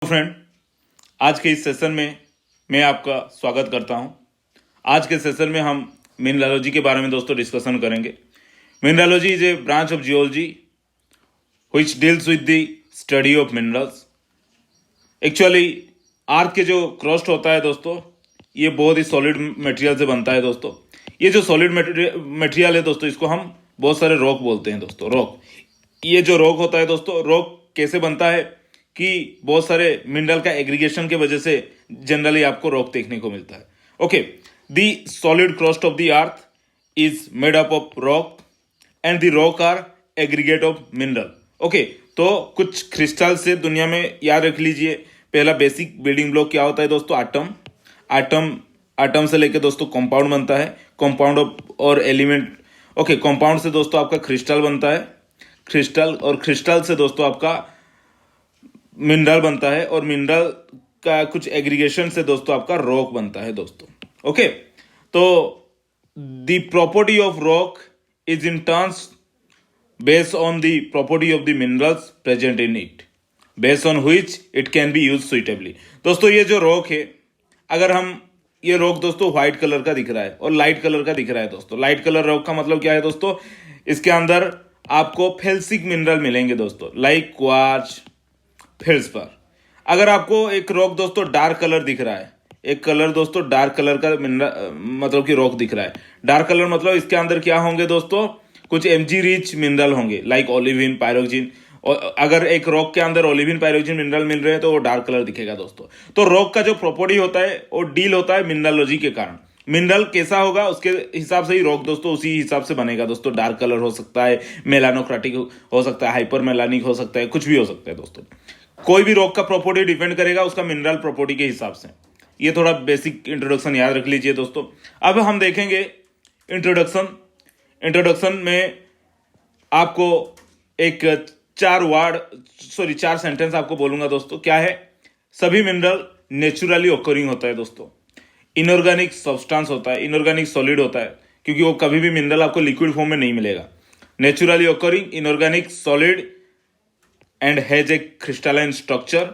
Friend, आज के इस सेशन में मैं आपका स्वागत करता हूं। आज के सेशन में हम मिनरलोजी के बारे में दोस्तों डिस्कशन करेंगे। Mineralogy is a branch of geology which deals with the study of minerals. Actually earth के जो क्रस्ट होता है दोस्तों, ये बहुत ही सॉलिड मटेरियल से बनता है दोस्तों। ये जो सॉलिड मटेरियल है दोस्तों, इसको हम बहुत सारे रॉक बोलते हैं दोस्तों। रॉक, ये जो रॉक होता है दोस्तों, रॉक कैसे बनता है कि बहुत सारे मिनरल का एग्रीगेशन के वजह से जनरली आपको रॉक देखने को मिलता है। Okay, the solid crust of the earth is made up of rock and the rock are aggregate of mineral. Okay, तो कुछ क्रिस्टल से दुनिया में याद रख लीजिए। पहला बेसिक बिल्डिंग ब्लॉक क्या होता है दोस्तों? आटम से लेके दोस्तों कंपाउंड बनता है, कंपाउंड और एलिमेंट। ओके, कंपाउंड से दोस्तों आपका क्रिस्टल बनता है, क्रिस्टल, और क्रिस्टल से दोस्तों आपका मिनरल बनता है, और मिनरल का कुछ एग्रीगेशन से दोस्तों आपका रॉक बनता है दोस्तों। ओके, तो the property of rock is in turns based on the property of the minerals present in it, based on which it can be use suitably. दोस्तों ये जो रॉक है, अगर हम ये रॉक दोस्तों व्हाइट कलर का दिख रहा है और लाइट कलर का दिख रहा है दोस्तों। लाइट कलर रॉक का मतलब क्या है दोस्तों? इसके अंदर आपको फेल्सिक मिनरल मिलेंगे दोस्तों, लाइक क्वार्ट्ज, फेल्सपार। अगर आपको एक रॉक दोस्तों डार्क कलर दिख रहा है, एक कलर दोस्तों डार्क कलर का मिनरल मतलब कि रॉक दिख रहा है, डार्क कलर मतलब इसके अंदर क्या होंगे दोस्तों? कुछ एमजी रिच मिनरल होंगे, लाइक ओलिविन, पायरोक्सिन। और अगर एक रॉक के अंदर ओलिविन, पायरोक्सिन मिनरल मिल रहे हैं तो वो डार्क कलर दिखेगा दोस्तों। तो रॉक का जो प्रॉपर्टी होता है वो डील होता है मिनरलोजी के कारण। मिनरल कैसा होगा उसके हिसाब से ही रॉक दोस्तों उसी हिसाब से बनेगा दोस्तों। डार्क कलर हो सकता है, मेलानोक्राटिक हो सकता है, हाइपर मेलानिक हो सकता है, कुछ भी हो सकता है दोस्तों। कोई भी रॉक का प्रॉपर्टी डिपेंड करेगा उसका मिनरल प्रॉपर्टी के हिसाब से। ये थोड़ा बेसिक इंट्रोडक्शन याद रख लीजिए दोस्तों। अब हम देखेंगे इंट्रोडक्शन में आपको एक चार सेंटेंस आपको बोलूंगा दोस्तों। क्या है? सभी मिनरल नेचुरली ऑकरिंग होता है दोस्तों। इनऑर्गेनिक सब्सटेंस होता है, इनऑर्गेनिक सॉलिड होता है, क्योंकि वो कभी भी मिनरल आपको लिक्विड फॉर्म में नहीं मिलेगा। Naturally occurring, inorganic solid and has A crystalline structure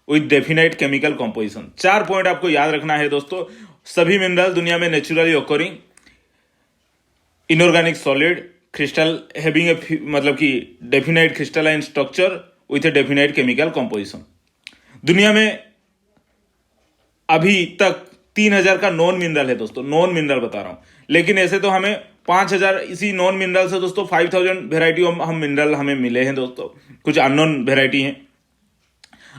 with definite chemical composition. 4 point आपको याद रखना है दोस्तों। सभी मिनरल दुनिया में naturally occurring, inorganic solid, crystal having a मतलब कि definite crystalline structure with a definite chemical composition. दुनिया में अभी तक 3000 का नॉन मिनरल है दोस्तों, नॉन मिनरल बता रहा हूं। लेकिन ऐसे तो हमें 5000 इसी नॉन मिनरल से दोस्तों 5000 वेराइटी हम मिनरल हमें मिले हैं दोस्तों। कुछ अननोन वेराइटी हैं।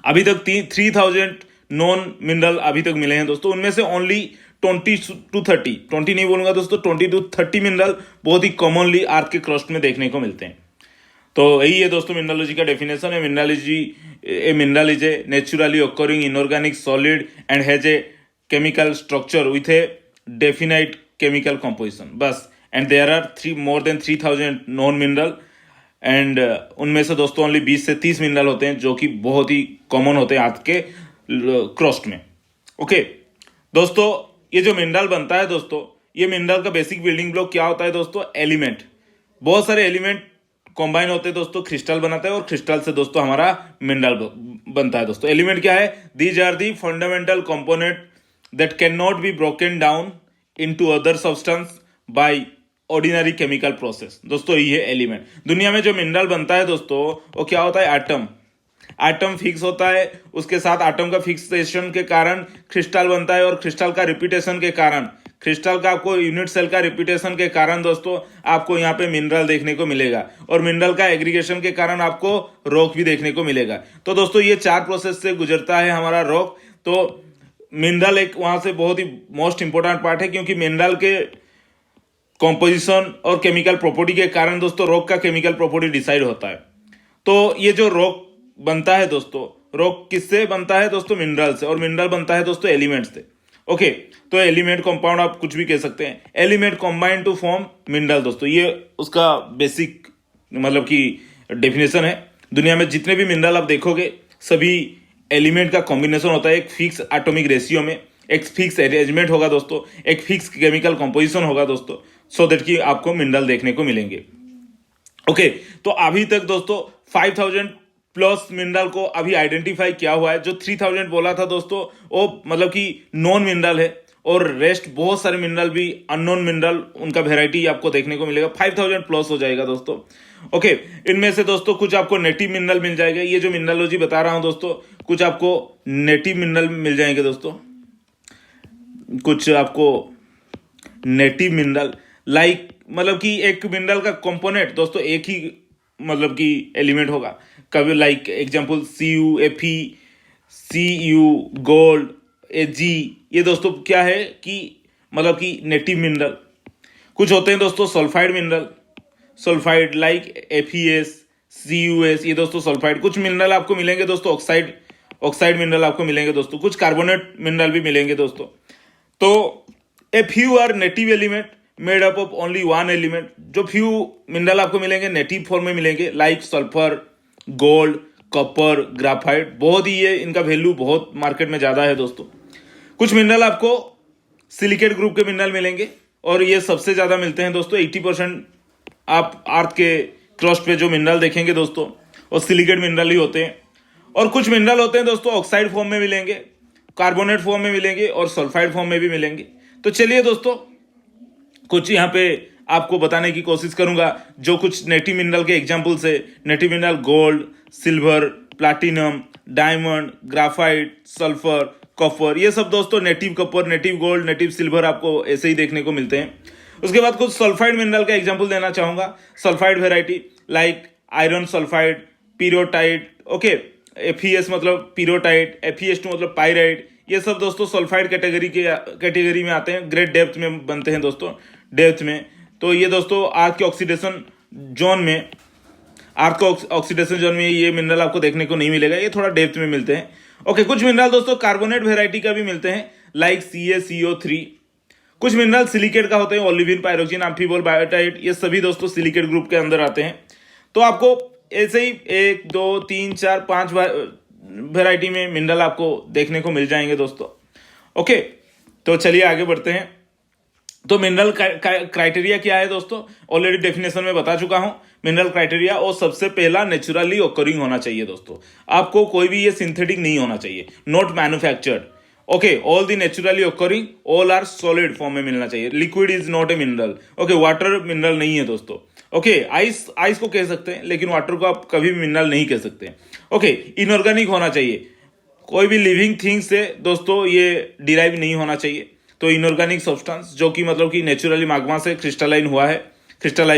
अभी तक 3000 नॉन मिनरल अभी तक मिले हैं दोस्तों। उनमें से ओनली 20 to 30, 20 नहीं बोलूंगा दोस्तों, 20 to 30 मिनरल बहुत ही कॉमनली अर्थ के क्रस्ट में देखने को मिलते हैं। तो यही है दोस्तों मिनरलोजी का डेफिनेशन है। Mineral is a naturally occurring inorganic solid and has a chemical structure with a definite chemical composition, बस। And there are more than 3000 known mineral, and उनमें से दोस्तों ओनली 20 से 30 मिनरल होते हैं जो कि बहुत ही कॉमन होते हैं अर्थ के क्रस्ट में। ओके दोस्तों, ये जो मिनरल बनता है दोस्तों, ये मिनरल का बेसिक बिल्डिंग ब्लॉक क्या होता है दोस्तों? एलिमेंट। बहुत सारे एलिमेंट कॉम्बाइन होते हैं दोस्तों, क्रिस्टल बनाते हैं, और क्रिस्टल से दोस्तों हमारा मिनरल बनता है दोस्तों। एलिमेंट क्या है? These are the fundamental component that can not be broken down into other substance by ordinary chemical process. दोस्तों ये है एलिमेंट। दुनिया में जो मिनरल बनता है दोस्तों वो क्या होता है? एटम फिक्स होता है, उसके साथ एटम का फिक्सेशन के कारण क्रिस्टल बनता है, और क्रिस्टल का रिपीटेशन के कारण, क्रिस्टल का आपको यूनिट सेल का रिपीटेशन के कारण दोस्तों आपको यहाँ पे मिनरल देखने को मिलेगा, और मिनरल का एग्रीगेशन के कारण आपको रॉक भी देखने को मिलेगा। तो दोस्तों ये 4 प्रोसेस से गुजरता है हमारा रॉक। तो मिनरल एक वहां से बहुत ही मोस्ट इंपॉर्टेंट पार्ट है, क्योंकि मिनरल के कॉम्पोजिशन और केमिकल प्रॉपर्टी के कारण दोस्तों रॉक का केमिकल प्रॉपर्टी डिसाइड होता है। तो ये जो रॉक बनता है दोस्तों, रॉक किससे बनता है दोस्तों? मिनरल से। और मिनरल बनता है दोस्तों एलिमेंट से। ओके, तो एलिमेंट कंपाउंड आप कुछ भी कह सकते हैं। Element combine to form mineral दोस्तों, ये उसका बेसिक मतलब कि डेफिनेशन है। दुनिया में जितने भी मिनरल आप देखोगे सभी एलिमेंट का कॉम्बिनेशन होता है, एक फिक्स एटॉमिक रेशियो में, एक फिक्स अरेंजमेंट होगा दोस्तों, एक फिक्स केमिकल कंपोजिशन होगा दोस्तों, सो दैट कि आपको मिनरल देखने को मिलेंगे। ओके, तो अभी तक दोस्तों 5000 प्लस मिनरल को अभी आइडेंटिफाई किया हुआ है। जो 3000 बोला था दोस्तों वो मतलब कि नॉन मिनरल है, और रेस्ट बहुत सारे मिनरल भी अननोन मिनरल उनका वेराइटी आपको देखने को मिलेगा। 5000 प्लस हो जाएगा दोस्तों। ओके, इनमें से दोस्तों कुछ आपको नेटिव मिनरल मिल जाएगा। ये जो मिनरलोजी बता रहा हूं दोस्तों, कुछ आपको नेटिव मिनरल मिल जाएंगे दोस्तों, कुछ आपको नेटिव मिनरल लाइक मतलब कि एक मिनरल का कंपोनेंट दोस्तों एक ही मतलब कि एलिमेंट होगा। कभी like example CuFe, Cu gold, Ag, ये दोस्तों क्या है कि मतलब कि नेटिव मिनरल। कुछ होते हैं दोस्तों sulphide mineral, sulphide like FeS, CuS, ये दोस्तों सल्फाइड। कुछ मिनरल आपको मिलेंगे दोस्तों ऑक्साइड मिनरल आपको मिलेंगे दोस्तों। कुछ कार्बोनेट मिनरल भी मिलेंगे दोस्तों। तो a few are native element made up of only one element. जो फ्यू मिनरल आपको मिलेंगे नेटिव फॉर्म में मिलेंगे like sulphur, gold, copper, graphite. बहुत ही ये इनका वैल्यू बहुत मार्केट में ज्यादा है दोस्तों। कुछ मिनरल आपको सिलिकेट ग्रुप के मिनरल मिलेंगे, और ये सबसे ज्यादा मिलते हैं दोस्तों। 80% आप अर्थ के क्रस्ट पे जो मिनरल देखेंगे दोस्तों वो सिलिकेट मिनरल ही होते हैं। और कुछ मिनरल होते हैं दोस्तों ऑक्साइड फॉर्म में मिलेंगे, कार्बोनेट फॉर्म में मिलेंगे, और सल्फाइड फॉर्म में भी मिलेंगे। तो चलिए दोस्तों कुछ यहाँ पे आपको बताने की कोशिश करूंगा जो कुछ नेटिव मिनरल के एग्जांपल्स है। Native mineral gold, silver, platinum, diamond, graphite, sulphur, copper, ये सब दोस्तों native copper, native gold, native silver आपको ऐसे ही देखने को मिलते हैं। उसके बाद कुछ सल्फाइड मिनरल का एग्जांपल देना चाहूंगा। Sulphide variety like iron sulphide, pyrrhotite, okay, FeS मतलब पीरोटाइट, FeS2 मतलब पाइराइट। ये सब दोस्तों सल्फाइड कैटेगरी में आते हैं। ग्रेट डेप्थ में बनते हैं दोस्तों, डेप्थ में। तो ये दोस्तों आर्थ के ऑक्सीडेशन जोन में, आर्थ को ऑक्सीडेशन जोन में ये मिनरल आपको देखने को नहीं मिलेगा, ये थोड़ा डेप्थ में मिलते हैं। ओके, कुछ मिनरल दोस्तों कार्बोनेट वेराइटी का भी मिलते हैं लाइक CaCO3। कुछ मिनरल सिलिकेट का होते हैं, ओलिविन, पायरोक्सिन, अम्फीबोल, बायोटाइट, ये सभी दोस्तों सिलिकेट ग्रुप के अंदर आते हैं। तो आपको ऐसे ही 1 2 3 4 5 वेराइटी में मिनरल आपको देखने को मिल जाएंगे दोस्तों। ओके, तो चलिए आगे बढ़ते हैं। तो मिनरल क्राइटेरिया क्या है दोस्तों, ऑलरेडी डेफिनेशन में बता चुका हूं। मिनरल क्राइटेरिया और सबसे पहला नेचुरली ऑकरिंग होना चाहिए दोस्तों। आपको कोई भी ये सिंथेटिक नहीं होना चाहिए, not manufactured. Okay, all the naturally occurring, all are solid form में मिलना चाहिए। Liquid is not a mineral. Okay, water mineral नहीं है दोस्तों। ओके, आइस को कह सकते हैं, लेकिन वाटर को आप कभी भी मिनरल नहीं कह सकते। ओके, इनऑर्गेनिक होना चाहिए। कोई भी लिविंग थिंग से दोस्तों ये डिराइव नहीं होना चाहिए। तो इनऑर्गेनिक सब्सटेंस जो कि मतलब कि नेचुरली मैग्मा से क्रिस्टलाइज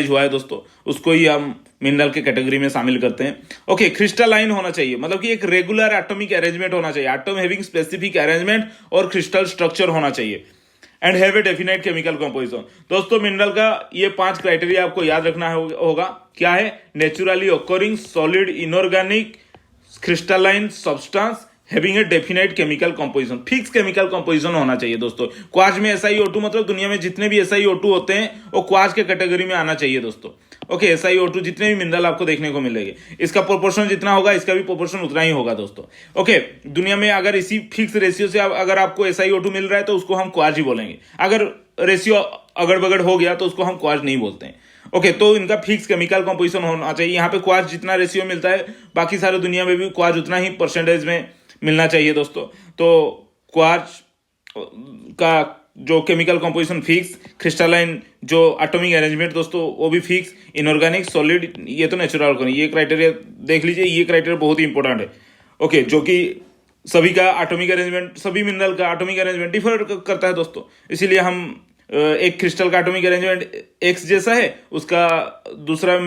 हुआ है दोस्तों, उसको ही हम मिनरल के कैटेगरी में शामिल करते हैं। ओके, क्रिस्टलाइन होना चाहिए, मतलब कि एक रेगुलर एटॉमिक अरेंजमेंट होना चाहिए, एटम हैविंग स्पेसिफिक अरेंजमेंट और क्रिस्टल स्ट्रक्चर होना चाहिए, and have a definite chemical composition. दोस्तों मिनरल का ये 5 क्राइटेरिया आपको याद रखना होगा। क्या है? Naturally occurring, solid, inorganic, crystalline substance, having a definite chemical composition. Fix chemical composition होना चाहिए दोस्तों। क्वार्ट्ज में SiO2 मतलब दुनिया में जितने भी SiO2 होते हैं वो क्वार्ट्ज के कैटेगरी में आना चाहिए दोस्तों। ओके, SiO2 जितने भी मिनरल आपको देखने को मिलेंगे, इसका प्रोपोर्शन जितना होगा इसका भी प्रोपोर्शन उतना ही होगा दोस्तों। ओके, दुनिया में अगर इसी फिक्स रेशियो से अगर आपको SiO2 मिल रहा है तो उसको हम क्वार्ट्ज ही बोलेंगे। अगर रेशियो अगड़ बगड़ हो गया तो उसको हम क्वार्ट्ज नहीं बोलते हैं। ओके, तो इनका फिक्स केमिकल कंपोजिशन होना चाहिए। यहाँ पे क्वार्ट्ज जितना रेशियो मिलता है बाकी सारे दुनिया में भी क्वार्ट्ज उतना ही परसेंटेज में मिलना चाहिए दोस्तों। तो क्वार्ट्ज का जो केमिकल कंपोजिशन फिक्स, क्रिस्टलाइन जो एटॉमिक अरेंजमेंट दोस्तों वो भी फिक्स, इनऑर्गेनिक, सॉलिड, ये तो नेचुरल ऑर्गेनिक, ये क्राइटेरिया देख लीजिए। ये क्राइटेरिया बहुत ही इंपॉर्टेंट है। ओके, जो कि सभी का एटॉमिक अरेंजमेंट, सभी मिनरल का एटॉमिक अरेंजमेंट डिफर करता है दोस्तों। इसीलिए हम एक क्रिस्टल का एटॉमिक अरेंजमेंट X जैसा है, उसका दूसरा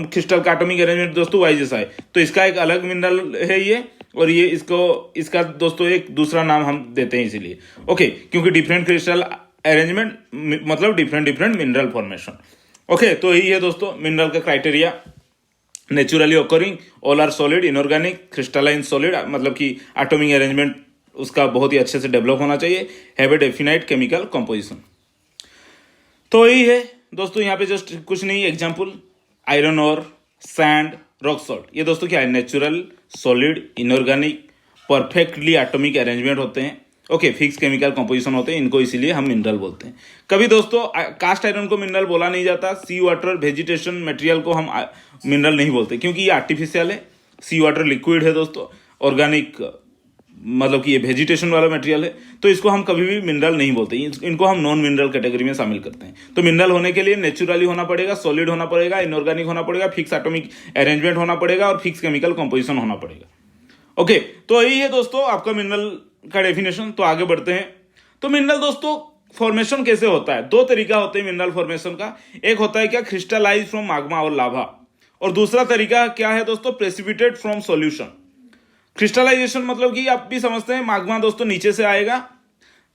क्रिस्टल का एटॉमिक अरेंजमेंट दोस्तों Y जैसा है। तो इसका एक अलग मिनरल है ये, और ये इसका दोस्तों एक दूसरा नाम हम देते हैं इसीलिए। ओके, क्योंकि डिफरेंट क्रिस्टल अरेंजमेंट मतलब डिफरेंट मिनरल फॉर्मेशन। ओके, तो यही है दोस्तों मिनरल का criteria. Naturally occurring, all are solid, inorganic, crystalline solid, मतलब कि एटॉमिक अरेंजमेंट उसका बहुत ही अच्छे से डेवलप होना चाहिए, have a definite chemical composition. तो यही है दोस्तों, यहाँ पे जस्ट कुछ नहीं, एग्जाम्पल आयरन और सैंड, रॉक सॉल्ट, ये दोस्तों क्या है? Natural, solid, inorganic, perfectly atomic arrangement होते हैं। ओके, फिक्स केमिकल कंपोजिशन होते हैं, इनको इसीलिए हम मिनरल बोलते हैं। कभी दोस्तों कास्ट आयरन को मिनरल बोला नहीं जाता, सी वाटर, वेजिटेशन मटेरियल को हम मिनरल नहीं बोलते, क्योंकि ये आर्टिफिशियल है सी वाटर लिक्विड है दोस्तों, ऑर्गेनिक मतलब कि ये वेजिटेशन वाला मटेरियल है, तो इसको हम कभी भी मिनरल नहीं बोलते, इनको हम नॉन मिनरल कैटेगरी में शामिल करते हैं। तो मिनरल होने के लिए नेचुरली होना पड़ेगा, सॉलिड होना पड़ेगा, इनऑर्गेनिक होना पड़ेगा, फिक्स एटॉमिक अरेंजमेंट होना पड़ेगा और फिक्स केमिकल कंपोजिशन होना पड़ेगा। ओके, तो यही है दोस्तों आपका मिनरल का डेफिनेशन। तो आगे बढ़ते हैं। तो मिनरल दोस्तों फॉर्मेशन कैसे होता है? दो तरीका होते हैं मिनरल फॉर्मेशन का। एक होता है क्या, क्रिस्टलाइज फ्रॉम माग्मा और लावा, और दूसरा तरीका क्या है दोस्तों, प्रेसिपिटेट फ्रॉम सॉल्यूशन। क्रिस्टलाइजेशन मतलब कि आप भी समझते हैं, माग्मा दोस्तों नीचे से आएगा,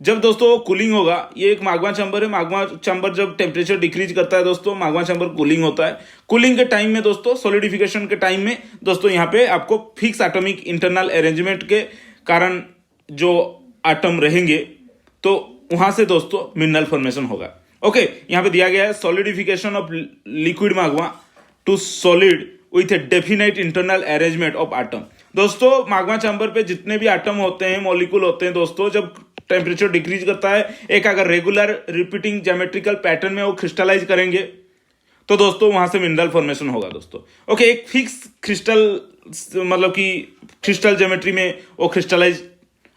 जब दोस्तों कूलिंग होगा, ये एक माग्मा चैम्बर है, माग्मा चैम्बर जब टेम्परेचर डिक्रीज करता है दोस्तों, माग्मा चैम्बर कूलिंग होता है। कूलिंग के टाइम में दोस्तों, सॉलिडिफिकेशन के टाइम में दोस्तों, यहाँ पे आपको फिक्स एटॉमिक इंटरनल अरेंजमेंट के कारण जो एटम रहेंगे, तो वहां से दोस्तों मिनरल फॉर्मेशन होगा। ओके, यहाँ पे दिया गया है solidification of liquid magma to solid with a definite internal arrangement of atom. दोस्तों माग्मा चैम्बर पे जितने भी एटम होते हैं, मॉलिक्यूल होते हैं दोस्तों, जब टेम्परेचर डिक्रीज करता है, एक अगर रेगुलर रिपीटिंग ज्योमेट्रिकल पैटर्न में वो क्रिस्टलाइज करेंगे, तो दोस्तों वहां से मिनरल फॉर्मेशन होगा दोस्तों। ओके, एक फिक्स क्रिस्टल मतलब कि क्रिस्टल ज्योमेट्री में वो क्रिस्टलाइज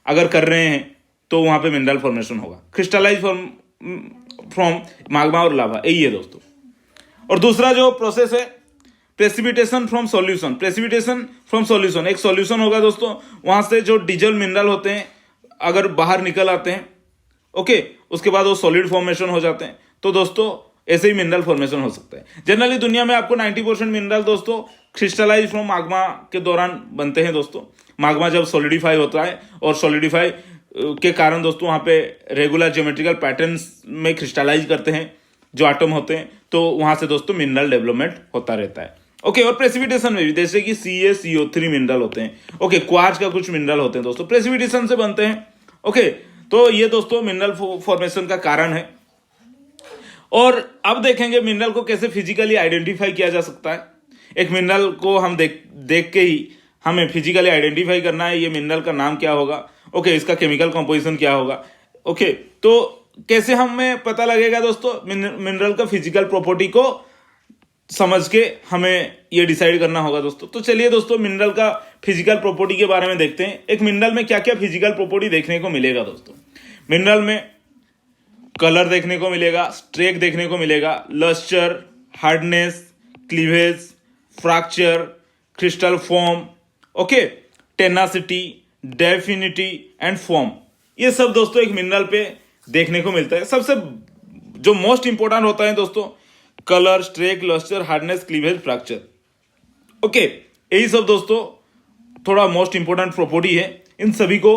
अगर कर रहे हैं, तो वहां पे मिनरल फॉर्मेशन होगा, क्रिस्टलाइज फ्रॉम माग्मा और लावा, यही है दोस्तों। और दूसरा जो प्रोसेस है, precipitation from solution. Precipitation from solution, एक सॉल्यूशन होगा दोस्तों, वहां से जो डिजल मिनरल होते हैं अगर बाहर निकल आते हैं, ओके, उसके बाद वो सॉलिड फॉर्मेशन हो जाते हैं, तो दोस्तों ऐसे ही मिनरल फॉर्मेशन हो सकता है। जनरली दुनिया में आपको 90% मिनरल दोस्तों क्रिस्टलाइज फ्रॉम माग्मा के दौरान बनते हैं दोस्तों। माग्मा जब सॉलिडिफाई होता है और सॉलिडिफाई के कारण दोस्तों वहां पे रेगुलर ज्योमेट्रिकल पैटर्न्स में क्रिस्टलाइज करते हैं जो एटम होते हैं, तो वहां से दोस्तों मिनरल डेवलपमेंट होता रहता है। ओके, और प्रेसिपिटेशन में भी जैसे कि CaCO3 मिनरल होते हैं, ओके, क्वार्ट्ज का कुछ मिनरल होते हैं दोस्तों, प्रेसिपिटेशन से बनते हैं। ओके, तो ये दोस्तों मिनरल फॉर्मेशन का कारण है। और अब देखेंगे मिनरल को कैसे फिजिकली आइडेंटिफाई किया जा सकता है। एक मिनरल को हम देख के ही हमें फिजिकली आइडेंटिफाई करना है, ये मिनरल का नाम क्या होगा, ओके, इसका केमिकल कंपोजिशन क्या होगा। ओके, तो कैसे हमें पता लगेगा दोस्तों, मिनरल का फिजिकल प्रॉपर्टी को समझ के हमें ये डिसाइड करना होगा दोस्तों। तो चलिए दोस्तों मिनरल का फिजिकल प्रॉपर्टी के बारे में देखते हैं। एक मिनरल में क्या क्या फिजिकल प्रॉपर्टी देखने को मिलेगा दोस्तों। मिनरल में कलर देखने को मिलेगा, स्ट्रेक देखने को मिलेगा, lustre, hardness, cleavage, fracture, crystal form, okay, tenacity, definite and form, ये सब दोस्तों एक मिनरल पे देखने को मिलता है। सबसे जो मोस्ट इंपॉर्टेंट होता है दोस्तों, colour, streak, lustre, hardness, cleavage, fracture, okay, यही सब दोस्तों थोड़ा मोस्ट इंपॉर्टेंट प्रॉपर्टी है। इन सभी को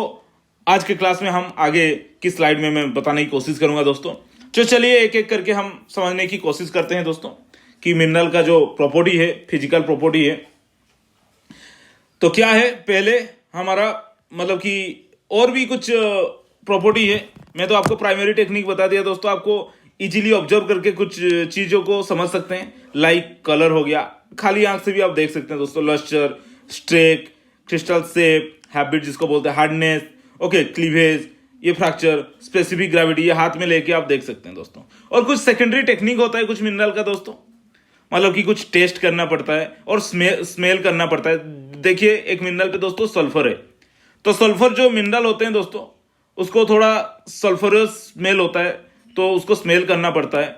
आज के क्लास में हम आगे की स्लाइड में मैं बताने की कोशिश करूंगा दोस्तों। तो चलिए एक एक करके हम समझने की कोशिश करते हैं दोस्तों कि मिनरल का जो प्रॉपर्टी है, फिजिकल प्रॉपर्टी है, तो क्या है। पहले हमारा मतलब कि और भी कुछ प्रॉपर्टी है, मैं तो आपको प्राइमरी टेक्निक बता दिया दोस्तों, आपको इजीली ऑब्जर्व करके कुछ चीजों को समझ सकते हैं। लाइक कलर हो गया, खाली आंख से भी आप देख सकते हैं दोस्तों, lustre, streak, crystal shape, habit जिसको बोलते हैं, हार्डनेस, ओके, क्लीवेज, ये फ्रैक्चर, स्पेसिफिक ग्रेविटी, ये हाथ में लेके आप देख सकते हैं दोस्तों। और कुछ सेकेंडरी टेक्निक होता है कुछ मिनरल का दोस्तों, मतलब कि कुछ टेस्ट करना पड़ता है और स्मेल करना पड़ता है। देखिए एक मिनरल पे दोस्तों सल्फर है, तो सल्फर जो मिनरल होते हैं दोस्तों, उसको थोड़ा सल्फरस स्मेल होता है, तो उसको स्मेल करना पड़ता है।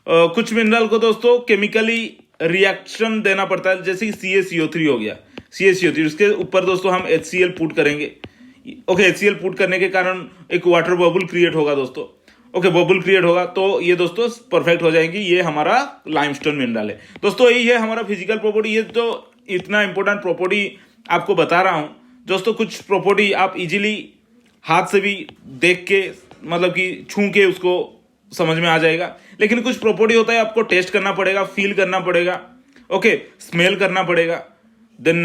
कुछ मिनरल को दोस्तों केमिकली रिएक्शन देना पड़ता है, जैसे कि CaCO3 हो गया, CaCO3, उसके ऊपर दोस्तों हम HCl पुट करेंगे, ओके, HCl पुट करने के कारण एक वाटर बबल क्रिएट होगा दोस्तों, ओके, बबल क्रिएट होगा, तो ये दोस्तों परफेक्ट हो जाएंगी, ये हमारा लाइमस्टोन मिनरल है दोस्तों। यही है हमारा फिजिकल प्रॉपर्टी। ये तो इतना इंपॉर्टेंट प्रॉपर्टी आपको बता रहा हूं दोस्तों। कुछ प्रॉपर्टी आप इजीली हाथ से भी देख के मतलब कि छू के उसको समझ में आ जाएगा, लेकिन कुछ प्रॉपर्टी होता है आपको टेस्ट करना पड़ेगा, फील करना पड़ेगा, ओके, स्मेल करना पड़ेगा। देन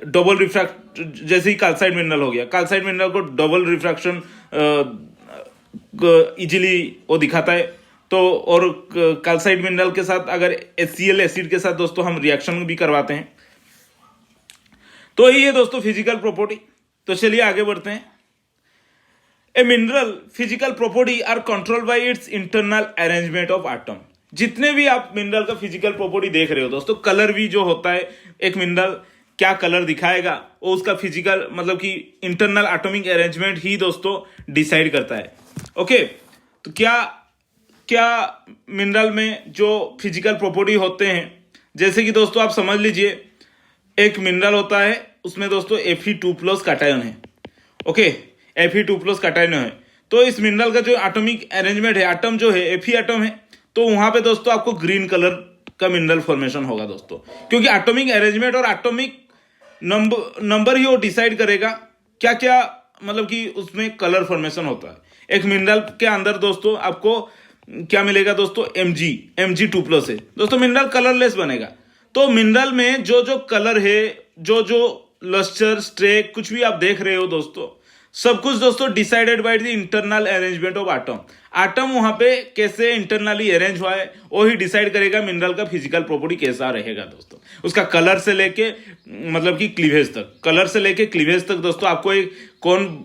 डबल रिफ्रैक्ट, जैसे ही कैल्साइट मिनरल हो गया, कैल्साइट मिनरल को डबल रिफ्रैक्शन इजीली वो दिखाता है, तो और कैल्साइट मिनरल के साथ अगर HCl एसिड के साथ दोस्तों हम रिएक्शन भी करवाते हैं। तो यही है दोस्तों फिजिकल प्रॉपर्टी। तो चलिए आगे बढ़ते हैं। A mineral physical property are controlled by its internal arrangement of atom. जितने भी आप मिनरल का फिजिकल प्रॉपर्टी देख रहे हो दोस्तों, कलर भी जो होता है एक मिनरल क्या कलर दिखाएगा वो उसका फिजिकल मतलब कि इंटरनल एटॉमिक अरेंजमेंट ही दोस्तों डिसाइड करता है। ओके, तो क्या क्या मिनरल में जो फिजिकल प्रॉपर्टी होते हैं, जैसे कि दोस्तों आप समझ लीजिए एक मिनरल होता है, उसमें दोस्तों Fe2+ कैटायन है। ओके, Fe2+ कैटायन है। तो इस मिनरल का जो एटॉमिक अरेंजमेंट है, एटम जो है Fe एटम है, तो वहां पे दोस्तों आपको ग्रीन कलर का मिनरल फॉर्मेशन होगा दोस्तों, क्योंकि एटॉमिक अरेंजमेंट और एटॉमिक नंबर ही वो डिसाइड करेगा क्या क्या मतलब कि उसमें कलर फॉर्मेशन होता है। एक मिनरल के अंदर दोस्तों आपको क्या मिलेगा दोस्तों, Mg2+ है दोस्तों, मिनरल कलरलेस बनेगा। तो मिनरल में जो जो कलर है, जो जो लस्टर स्ट्रेक कुछ भी आप देख रहे हो दोस्तों, सब कुछ दोस्तों decided by the internal arrangement of atom. Atom वहां पे कैसे इंटरनली अरेंज हुआ है वो ही डिसाइड करेगा मिनरल का फिजिकल प्रॉपर्टी कैसा रहेगा दोस्तों। उसका कलर से लेके मतलब कि क्लीवेज तक, कलर से लेके क्लीवेज तक दोस्तों आपको एक कौन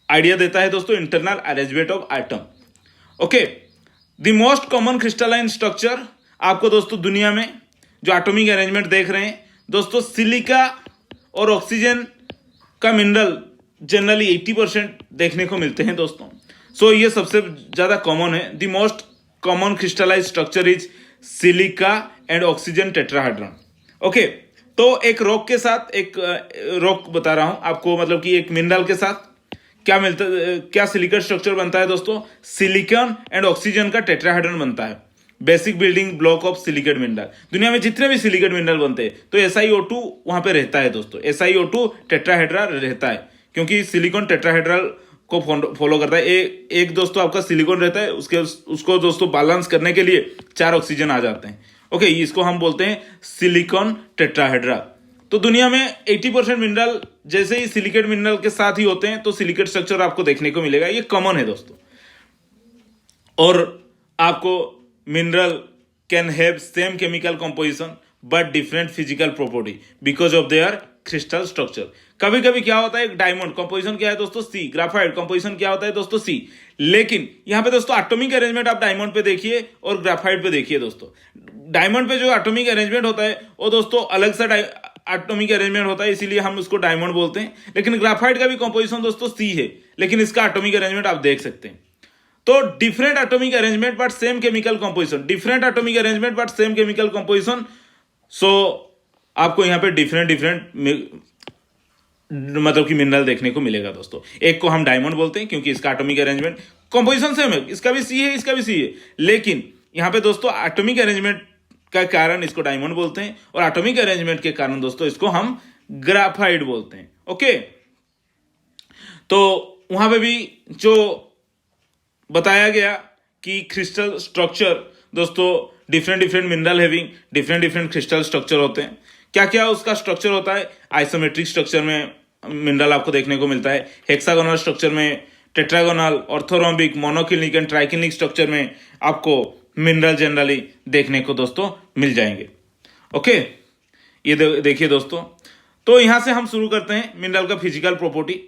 आइडिया देता है दोस्तों, internal arrangement of atom. Okay, the most common crystalline structure आपको दोस्तों दुनिया में जो एटॉमिक अरेंजमेंट देख रहे हैं दोस्तों, सिलिका और ऑक्सीजन का मिनरल जनरली 80% देखने को मिलते हैं दोस्तों। सो ये सबसे ज्यादा कॉमन है। The most common crystallise structure is silica and oxygen tetrahedron. Okay, तो एक रॉक के साथ, एक रॉक बता रहा हूं आपको, मतलब कि एक मिनरल के साथ क्या मिलता, क्या सिलिकेट स्ट्रक्चर बनता है दोस्तों, सिलिकॉन एंड ऑक्सीजन का टेट्राहेड्रन बनता है। Basic building block of silicate mineral. दुनिया में जितने भी सिलिकेट मिनरल बनते हैं तो SiO2 वहां पे रहता है दोस्तों, SiO2 टेट्राहेड्रा रहता है, क्योंकि सिलिकॉन टेट्राहेड्रल को फॉलो करता है। एक दोस्तों आपका सिलिकॉन रहता है, उसको दोस्तों बैलेंस करने के लिए 4 ऑक्सीजन आ जाते हैं। ओके, इसको हम बोलते हैं सिलिकॉन टेट्राहेड्रा। तो दुनिया में 80% मिनरल जैसे ही सिलिकेट मिनरल के साथ ही होते हैं, तो सिलिकेट स्ट्रक्चर आपको देखने को मिलेगा, ये कॉमन है दोस्तों। और आपको mineral can have same chemical composition but different physical property because of their crystal structure. कभी कभी क्या होता है, डायमंड कंपोजिशन क्या है दोस्तों, C। ग्राफाइट कंपोजिशन क्या होता है दोस्तों, C। लेकिन यहां पे दोस्तों एटॉमिक अरेंजमेंट आप डायमंड पे देखिए और ग्राफाइट पे देखिए दोस्तों। डायमंड पे जो एटॉमिक अरेंजमेंट होता है वो दोस्तों अलग सा एटॉमिक अरेंजमेंट होता है, इसीलिए हम उसको डायमंड बोलते हैं। लेकिन ग्राफाइट का भी कंपोजिशन दोस्तों C है, लेकिन इसका एटॉमिक अरेंजमेंट आप देख सकते हैं। तो different atomic arrangement but same chemical composition, different atomic arrangement but same chemical composition. So आपको यहां पे डिफरेंट मतलब कि मिनरल देखने को मिलेगा दोस्तों। एक को हम डायमंड बोलते हैं क्योंकि इसका एटॉमिक अरेंजमेंट कंपोजिशन सेम है, इसका भी C है, इसका भी C है, लेकिन यहां पे दोस्तों एटॉमिक अरेंजमेंट का कारण इसको डायमंड बोलते हैं और एटॉमिक अरेंजमेंट के कारण दोस्तों इसको हम ग्राफाइट बोलते हैं। ओके, तो वहां पे भी जो बताया गया कि क्रिस्टल स्ट्रक्चर दोस्तों different mineral having different crystal structure होते हैं। क्या क्या उसका स्ट्रक्चर होता है, आइसोमेट्रिक स्ट्रक्चर में मिनरल आपको देखने को मिलता है, हेक्सागोनल स्ट्रक्चर में, tetragonal, orthorhombic, monoclinic and triclinic structure में आपको मिनरल जनरली देखने को दोस्तों मिल जाएंगे। ओके, ये देखिए दोस्तों, तो यहां से हम शुरू करते हैं मिनरल का फिजिकल प्रॉपर्टी।